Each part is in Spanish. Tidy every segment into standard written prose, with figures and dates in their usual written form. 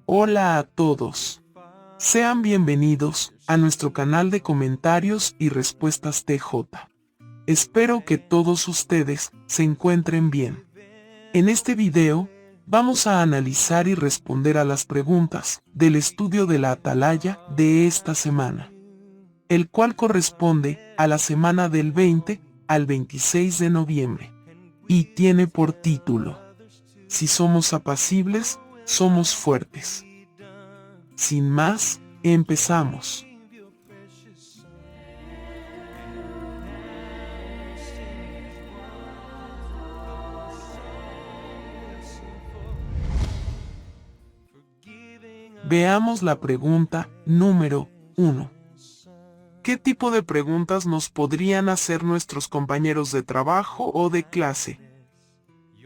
Hola a todos. Sean bienvenidos a nuestro canal de comentarios y respuestas TJ. Espero que todos ustedes se encuentren bien. En este video, vamos a analizar y responder a las preguntas del estudio de la Atalaya de esta semana, el cual corresponde a la semana del 20 al 26 de noviembre, y tiene por título: Si somos apacibles, somos fuertes. Sin más, empezamos. Veamos la pregunta número 1. ¿Qué tipo de preguntas nos podrían hacer nuestros compañeros de trabajo o de clase?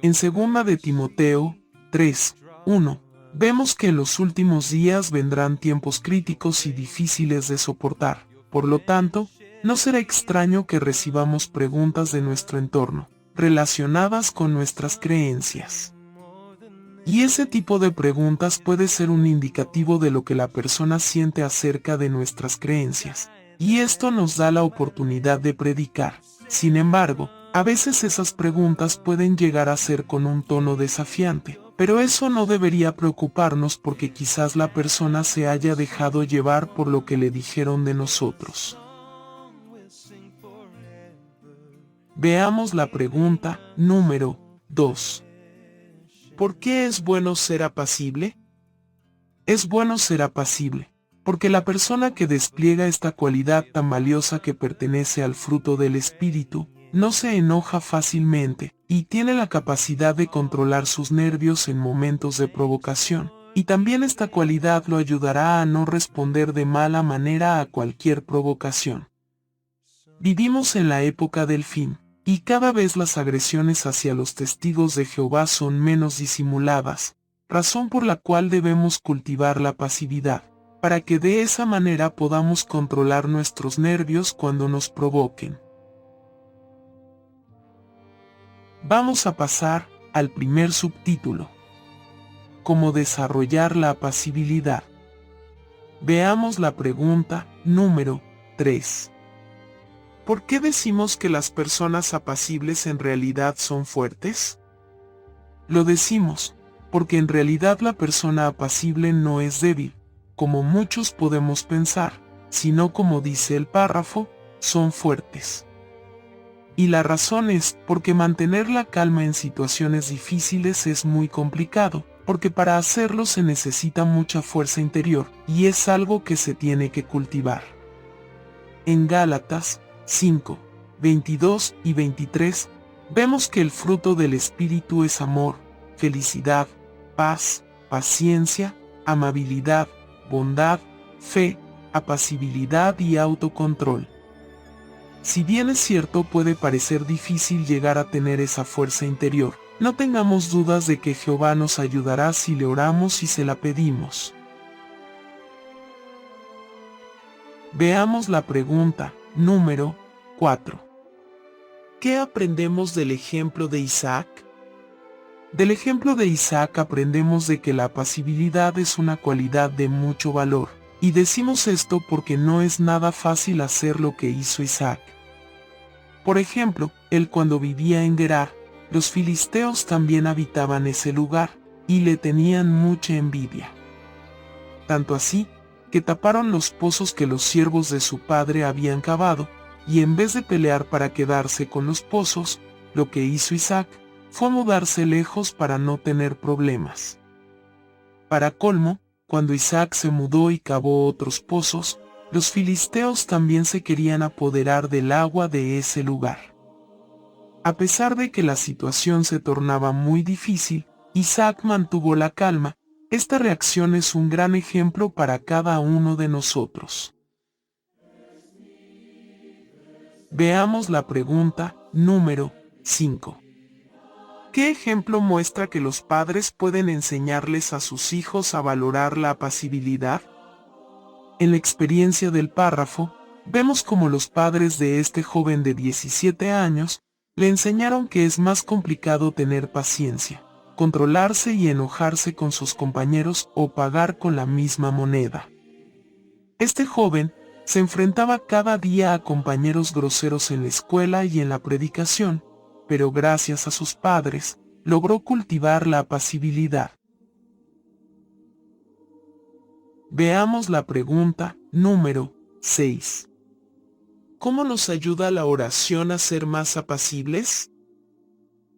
En 2 de Timoteo 3:1, vemos que en los últimos días vendrán tiempos críticos y difíciles de soportar. Por lo tanto, no será extraño que recibamos preguntas de nuestro entorno, relacionadas con nuestras creencias. Y ese tipo de preguntas puede ser un indicativo de lo que la persona siente acerca de nuestras creencias, y esto nos da la oportunidad de predicar. Sin embargo, a veces esas preguntas pueden llegar a ser con un tono desafiante, pero eso no debería preocuparnos porque quizás la persona se haya dejado llevar por lo que le dijeron de nosotros. Veamos la pregunta número 2. ¿Por qué es bueno ser apacible? Es bueno ser apacible, porque la persona que despliega esta cualidad tan valiosa que pertenece al fruto del espíritu, no se enoja fácilmente, y tiene la capacidad de controlar sus nervios en momentos de provocación, y también esta cualidad lo ayudará a no responder de mala manera a cualquier provocación. Vivimos en la época del fin, y cada vez las agresiones hacia los testigos de Jehová son menos disimuladas, razón por la cual debemos cultivar la pasividad, para que de esa manera podamos controlar nuestros nervios cuando nos provoquen. Vamos a pasar al primer subtítulo: ¿Cómo desarrollar la apacibilidad? Veamos la pregunta número 3. ¿Por qué decimos que las personas apacibles en realidad son fuertes? Lo decimos porque en realidad la persona apacible no es débil, como muchos podemos pensar, sino, como dice el párrafo, son fuertes. Y la razón es porque mantener la calma en situaciones difíciles es muy complicado, porque para hacerlo se necesita mucha fuerza interior, y es algo que se tiene que cultivar. En Gálatas 5, 22 y 23, vemos que el fruto del Espíritu es amor, felicidad, paz, paciencia, amabilidad, bondad, fe, apacibilidad y autocontrol. Si bien es cierto, puede parecer difícil llegar a tener esa fuerza interior, no tengamos dudas de que Jehová nos ayudará si le oramos y se la pedimos. Veamos la pregunta número 4. ¿Qué aprendemos del ejemplo de Isaac? Del ejemplo de Isaac aprendemos de que la apacibilidad es una cualidad de mucho valor, y decimos esto porque no es nada fácil hacer lo que hizo Isaac. Por ejemplo, él cuando vivía en Gerar, los filisteos también habitaban ese lugar, y le tenían mucha envidia. Tanto así, que taparon los pozos que los siervos de su padre habían cavado, y en vez de pelear para quedarse con los pozos, lo que hizo Isaac fue mudarse lejos para no tener problemas. Para colmo, cuando Isaac se mudó y cavó otros pozos, los filisteos también se querían apoderar del agua de ese lugar. A pesar de que la situación se tornaba muy difícil, Isaac mantuvo la calma. Esta reacción es un gran ejemplo para cada uno de nosotros. Veamos la pregunta número 5. ¿Qué ejemplo muestra que los padres pueden enseñarles a sus hijos a valorar la apacibilidad? En la experiencia del párrafo, vemos como los padres de este joven de 17 años le enseñaron que es más complicado tener paciencia, controlarse y enojarse con sus compañeros o pagar con la misma moneda. Este joven se enfrentaba cada día a compañeros groseros en la escuela y en la predicación, pero gracias a sus padres, logró cultivar la apacibilidad. Veamos la pregunta número 6. ¿Cómo nos ayuda la oración a ser más apacibles?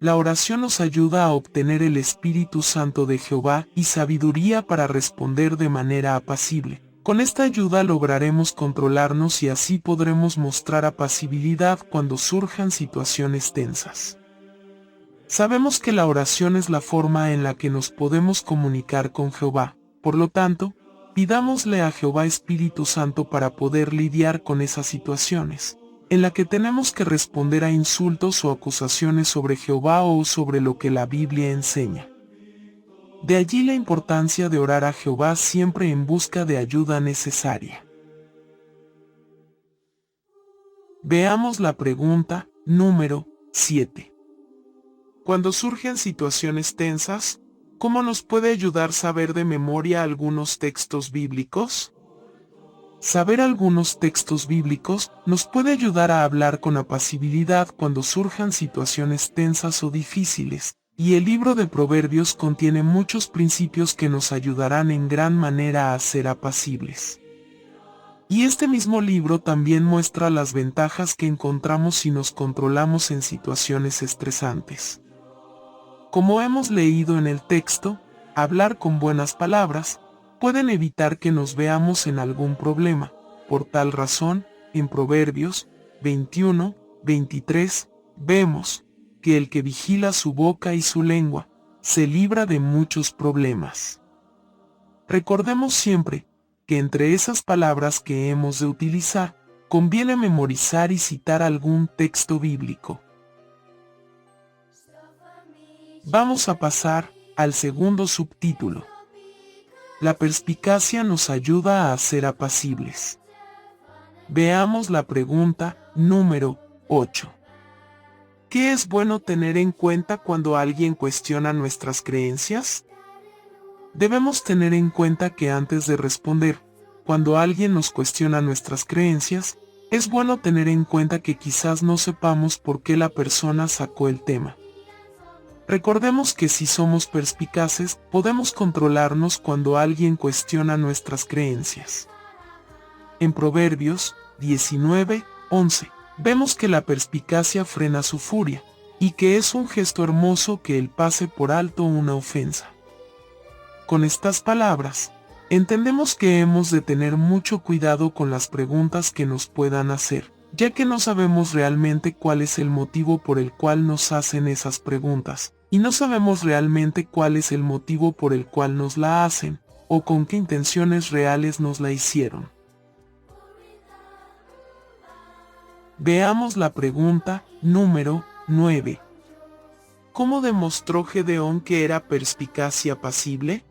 La oración nos ayuda a obtener el Espíritu Santo de Jehová y sabiduría para responder de manera apacible. Con esta ayuda lograremos controlarnos y así podremos mostrar apacibilidad cuando surjan situaciones tensas. Sabemos que la oración es la forma en la que nos podemos comunicar con Jehová, por lo tanto, pidámosle a Jehová Espíritu Santo para poder lidiar con esas situaciones, en la que tenemos que responder a insultos o acusaciones sobre Jehová o sobre lo que la Biblia enseña. De allí la importancia de orar a Jehová siempre en busca de ayuda necesaria. Veamos la pregunta número 7. Cuando surgen situaciones tensas, ¿cómo nos puede ayudar saber de memoria algunos textos bíblicos? Saber algunos textos bíblicos nos puede ayudar a hablar con apacibilidad cuando surjan situaciones tensas o difíciles, y el libro de Proverbios contiene muchos principios que nos ayudarán en gran manera a ser apacibles. Y este mismo libro también muestra las ventajas que encontramos si nos controlamos en situaciones estresantes. Como hemos leído en el texto, hablar con buenas palabras pueden evitar que nos veamos en algún problema. Por tal razón, en Proverbios 21:23, vemos que el que vigila su boca y su lengua, se libra de muchos problemas. Recordemos siempre que entre esas palabras que hemos de utilizar, conviene memorizar y citar algún texto bíblico. Vamos a pasar al segundo subtítulo. La perspicacia nos ayuda a ser apacibles. Veamos la pregunta número 8. ¿Qué es bueno tener en cuenta cuando alguien cuestiona nuestras creencias? Debemos tener en cuenta que antes de responder, cuando alguien nos cuestiona nuestras creencias, es bueno tener en cuenta que quizás no sepamos por qué la persona sacó el tema. Recordemos que si somos perspicaces, podemos controlarnos cuando alguien cuestiona nuestras creencias. En Proverbios 19:11, vemos que la perspicacia frena su furia, y que es un gesto hermoso que él pase por alto una ofensa. Con estas palabras, entendemos que hemos de tener mucho cuidado con las preguntas que nos puedan hacer, ya que no sabemos realmente cuál es el motivo por el cual nos hacen esas preguntas, y no sabemos realmente cuál es el motivo por el cual nos la hacen, o con qué intenciones reales nos la hicieron. Veamos la pregunta número 9. ¿Cómo demostró Gedeón que era perspicaz y apacible?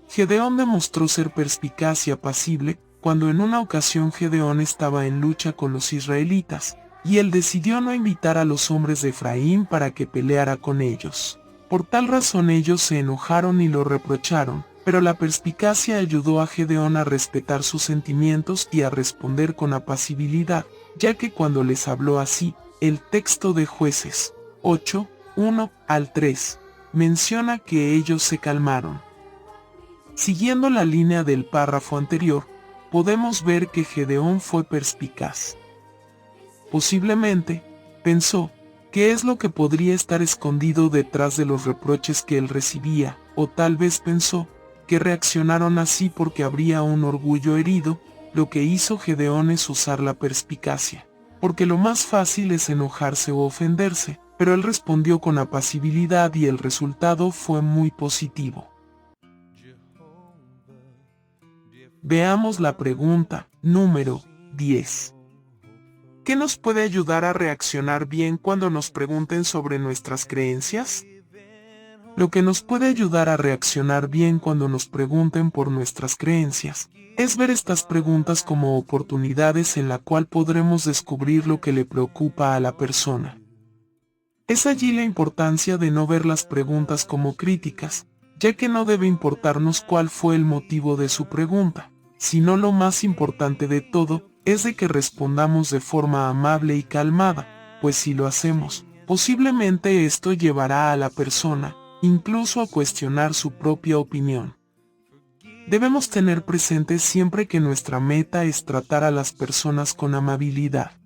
Gedeón demostró ser perspicaz y apacible cuando en una ocasión Gedeón estaba en lucha con los israelitas, y él decidió no invitar a los hombres de Efraín para que peleara con ellos. Por tal razón ellos se enojaron y lo reprocharon, pero la perspicacia ayudó a Gedeón a respetar sus sentimientos y a responder con apacibilidad, ya que cuando les habló así, el texto de Jueces 8:1-3 menciona que ellos se calmaron. Siguiendo la línea del párrafo anterior, podemos ver que Gedeón fue perspicaz. Posiblemente, pensó, ¿qué es lo que podría estar escondido detrás de los reproches que él recibía? O tal vez pensó, que reaccionaron así porque habría un orgullo herido. Lo que hizo Gedeón es usar la perspicacia, porque lo más fácil es enojarse o ofenderse, pero él respondió con apacibilidad y el resultado fue muy positivo. Veamos la pregunta número 10. ¿Qué nos puede ayudar a reaccionar bien cuando nos pregunten sobre nuestras creencias? Lo que nos puede ayudar a reaccionar bien cuando nos pregunten por nuestras creencias, es ver estas preguntas como oportunidades en la cual podremos descubrir lo que le preocupa a la persona. Es allí la importancia de no ver las preguntas como críticas, ya que no debe importarnos cuál fue el motivo de su pregunta, sino lo más importante de todo, es de que respondamos de forma amable y calmada, pues si lo hacemos, posiblemente esto llevará a la persona, incluso a cuestionar su propia opinión. Debemos tener presente siempre que nuestra meta es tratar a las personas con amabilidad.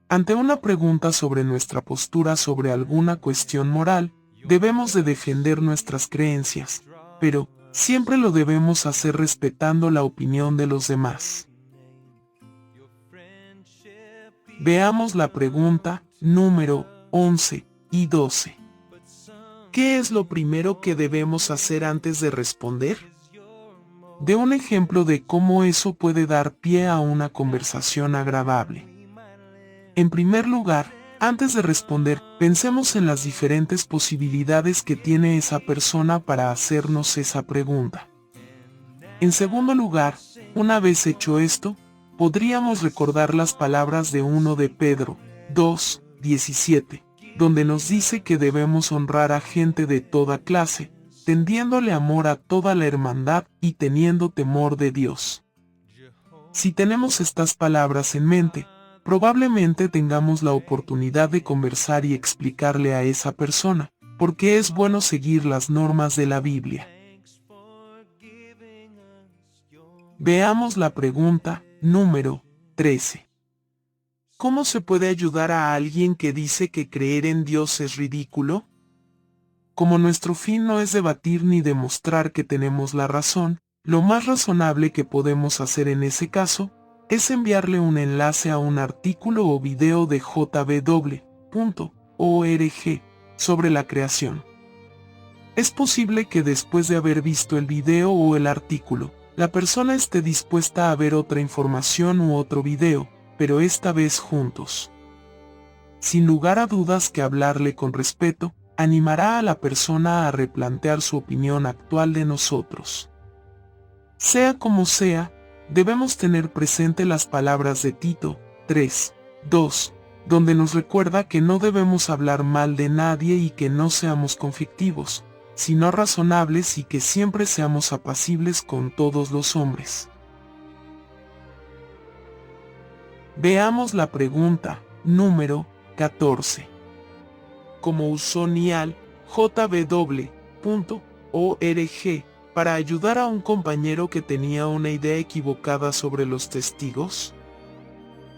Ante una pregunta sobre nuestra postura sobre alguna cuestión moral, debemos de defender nuestras creencias, pero siempre lo debemos hacer respetando la opinión de los demás. Veamos la pregunta número 11 y 12. ¿Qué es lo primero que debemos hacer antes de responder? De un ejemplo de cómo eso puede dar pie a una conversación agradable. En primer lugar, antes de responder, pensemos en las diferentes posibilidades que tiene esa persona para hacernos esa pregunta. En segundo lugar, una vez hecho esto, podríamos recordar las palabras de 1 de Pedro 2:17, donde nos dice que debemos honrar a gente de toda clase, tendiéndole amor a toda la hermandad y teniendo temor de Dios. Si tenemos estas palabras en mente, probablemente tengamos la oportunidad de conversar y explicarle a esa persona, por qué es bueno seguir las normas de la Biblia. Veamos la pregunta número 13. ¿Cómo se puede ayudar a alguien que dice que creer en Dios es ridículo? Como nuestro fin no es debatir ni demostrar que tenemos la razón, lo más razonable que podemos hacer en ese caso, es enviarle un enlace a un artículo o video de jw.org sobre la creación. Es posible que después de haber visto el video o el artículo, la persona esté dispuesta a ver otra información u otro video, pero esta vez juntos. Sin lugar a dudas que hablarle con respeto, animará a la persona a replantear su opinión actual de nosotros. Sea como sea, debemos tener presente las palabras de Tito 3:2, donde nos recuerda que no debemos hablar mal de nadie y que no seamos conflictivos, sino razonables y que siempre seamos apacibles con todos los hombres. Veamos la pregunta número 14. ¿Cómo usó Niall jw.org para ayudar a un compañero que tenía una idea equivocada sobre los testigos?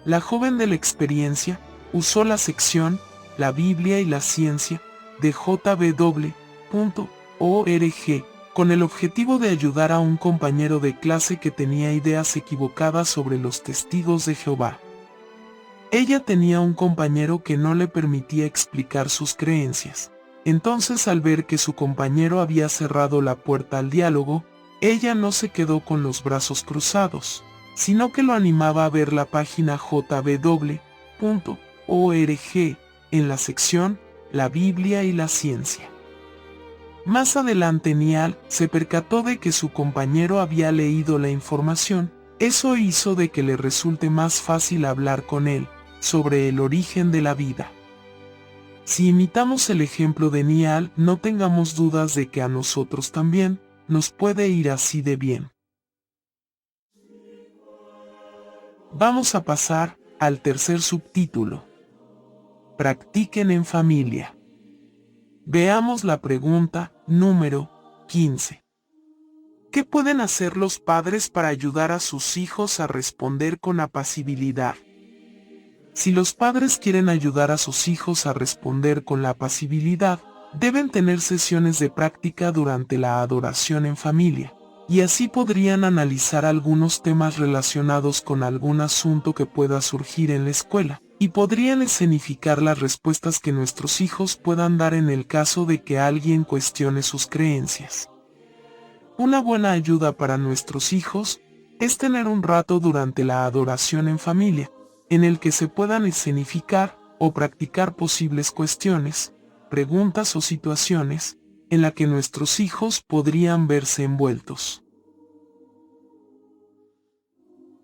La joven de la experiencia usó la sección La Biblia y la Ciencia de jw.org con el objetivo de ayudar a un compañero de clase que tenía ideas equivocadas sobre los testigos de Jehová. Ella tenía un compañero que no le permitía explicar sus creencias. Entonces, al ver que su compañero había cerrado la puerta al diálogo, ella no se quedó con los brazos cruzados, sino que lo animaba a ver la página jw.org en la sección La Biblia y la Ciencia. Más adelante Niall se percató de que su compañero había leído la información. Eso hizo de que le resulte más fácil hablar con él sobre el origen de la vida. Si imitamos el ejemplo de Niall, no tengamos dudas de que a nosotros también nos puede ir así de bien. Vamos a pasar al tercer subtítulo. Practiquen en familia. Veamos la pregunta número 15. ¿Qué pueden hacer los padres para ayudar a sus hijos a responder con apacibilidad? Si los padres quieren ayudar a sus hijos a responder con la apacibilidad, deben tener sesiones de práctica durante la adoración en familia, y así podrían analizar algunos temas relacionados con algún asunto que pueda surgir en la escuela, y podrían escenificar las respuestas que nuestros hijos puedan dar en el caso de que alguien cuestione sus creencias. Una buena ayuda para nuestros hijos es tener un rato durante la adoración en familia, en el que se puedan escenificar o practicar posibles cuestiones, preguntas o situaciones, en la que nuestros hijos podrían verse envueltos.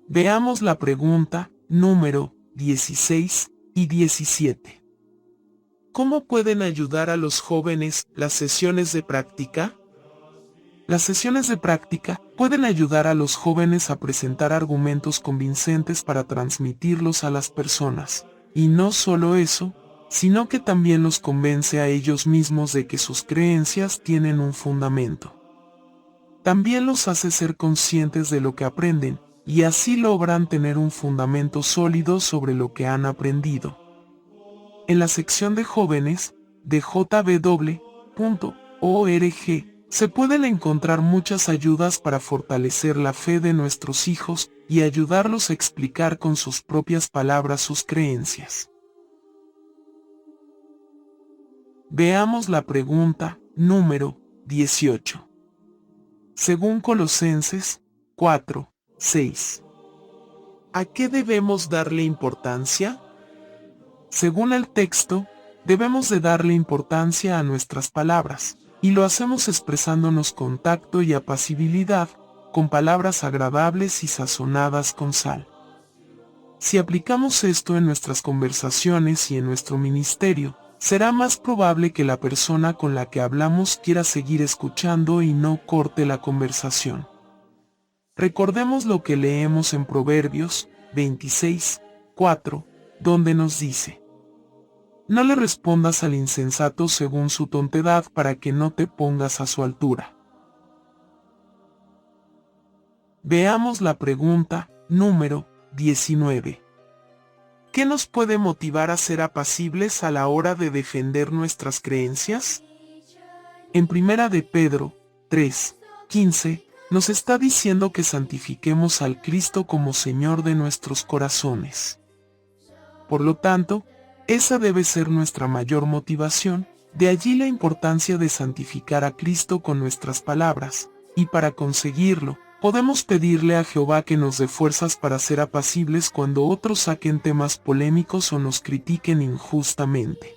Veamos la pregunta número 16 y 17. ¿Cómo pueden ayudar a los jóvenes las sesiones de práctica? Las sesiones de práctica pueden ayudar a los jóvenes a presentar argumentos convincentes para transmitirlos a las personas. Y no solo eso, sino que también los convence a ellos mismos de que sus creencias tienen un fundamento. También los hace ser conscientes de lo que aprenden, y así logran tener un fundamento sólido sobre lo que han aprendido. En la sección de jóvenes de jw.org se pueden encontrar muchas ayudas para fortalecer la fe de nuestros hijos y ayudarlos a explicar con sus propias palabras sus creencias. Veamos la pregunta número 18. Según Colosenses 4:6. ¿A qué debemos darle importancia? Según el texto, debemos de darle importancia a nuestras palabras, y lo hacemos expresándonos con tacto y apacibilidad, con palabras agradables y sazonadas con sal. Si aplicamos esto en nuestras conversaciones y en nuestro ministerio, será más probable que la persona con la que hablamos quiera seguir escuchando y no corte la conversación. Recordemos lo que leemos en Proverbios 26:4, donde nos dice: no le respondas al insensato según su tontedad para que no te pongas a su altura. Veamos la pregunta número 19. ¿Qué nos puede motivar a ser apacibles a la hora de defender nuestras creencias? En 1 de Pedro 3:15 nos está diciendo que santifiquemos al Cristo como Señor de nuestros corazones. Por lo tanto, esa debe ser nuestra mayor motivación, de allí la importancia de santificar a Cristo con nuestras palabras, y para conseguirlo, podemos pedirle a Jehová que nos dé fuerzas para ser apacibles cuando otros saquen temas polémicos o nos critiquen injustamente.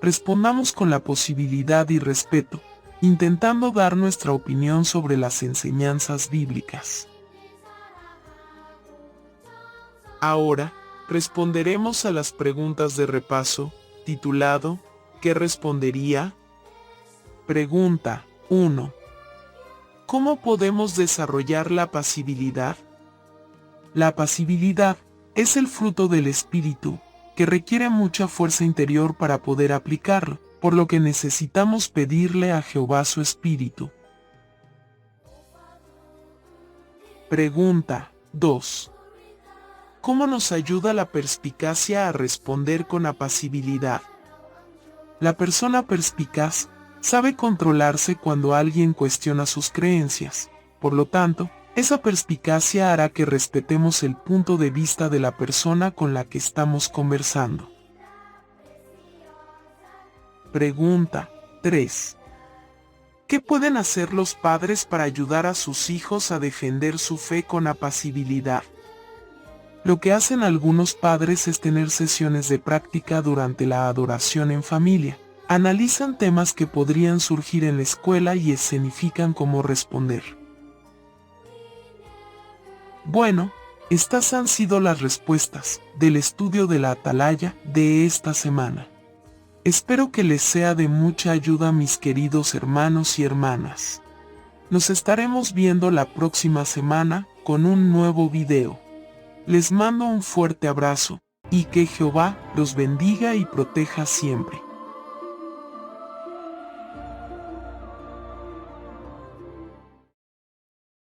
Respondamos con la posibilidad y respeto, intentando dar nuestra opinión sobre las enseñanzas bíblicas. Ahora, responderemos a las preguntas de repaso, titulado ¿qué respondería? Pregunta 1. ¿Cómo podemos desarrollar la apacibilidad? La apacibilidad es el fruto del espíritu, que requiere mucha fuerza interior para poder aplicarlo, por lo que necesitamos pedirle a Jehová su espíritu. Pregunta 2. ¿Cómo nos ayuda la perspicacia a responder con apacibilidad? La persona perspicaz sabe controlarse cuando alguien cuestiona sus creencias. Por lo tanto, esa perspicacia hará que respetemos el punto de vista de la persona con la que estamos conversando. Pregunta 3. ¿Qué pueden hacer los padres para ayudar a sus hijos a defender su fe con apacibilidad? Lo que hacen algunos padres es tener sesiones de práctica durante la adoración en familia. Analizan temas que podrían surgir en la escuela y escenifican cómo responder. Bueno, estas han sido las respuestas del estudio de la Atalaya de esta semana. Espero que les sea de mucha ayuda, mis queridos hermanos y hermanas. Nos estaremos viendo la próxima semana con un nuevo video. Les mando un fuerte abrazo, y que Jehová los bendiga y proteja siempre.